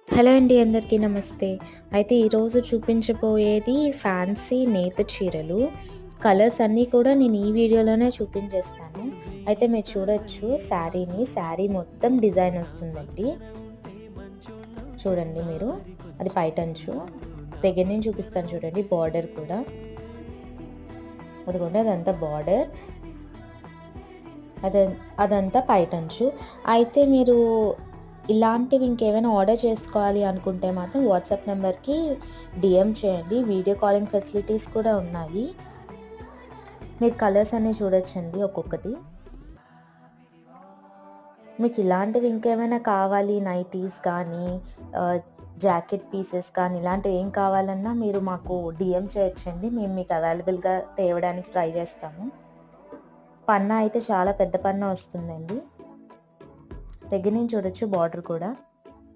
Hello అండి. అందరికీ నమస్తే. అయితే ఈరోజు చూపించబోయేది ఫ్యాన్సీ నేత చీరలు. కలర్స్ అన్నీ కూడా నేను ఈ వీడియోలోనే చూపించేస్తాను. అయితే మీరు చూడొచ్చు శారీని. శారీ మొత్తం డిజైన్ వస్తుందండి. చూడండి మీరు. అది పైటంచు. దగ్గర నుంచి చూపిస్తాను చూడండి. బార్డర్ కూడా. అదిగోండి అదంతా బార్డర్. అదం అదంతా పైటంచు. అయితే మీరు ఇలాంటివి ఇంకేమైనా ఆర్డర్ చేసుకోవాలి అనుకుంటే మాత్రం వాట్సాప్ నెంబర్‌కి డీఎం చేయండి. వీడియో కాలింగ్ ఫెసిలిటీస్ కూడా ఉన్నాయి. మీరు కలర్స్ అన్నీ చూడొచ్చండి ఒక్కొక్కటి. మీకు ఇలాంటివి ఇంకేమైనా కావాలి నైటీస్ కానీ, ఆహ్, జాకెట్ పీసెస్ కానీ ఇలాంటివి ఏం కావాలన్నా మీరు మాకు డీఎం చేయొచ్చండి. మేము మీకు అవైలబుల్‌గా తేవడానికి ట్రై చేస్తాము. పన్నా అయితే చాలా పెద్ద పన్నా వస్తుందండి. దగ్గర నుంచి చూడొచ్చు బార్డర్ కూడా.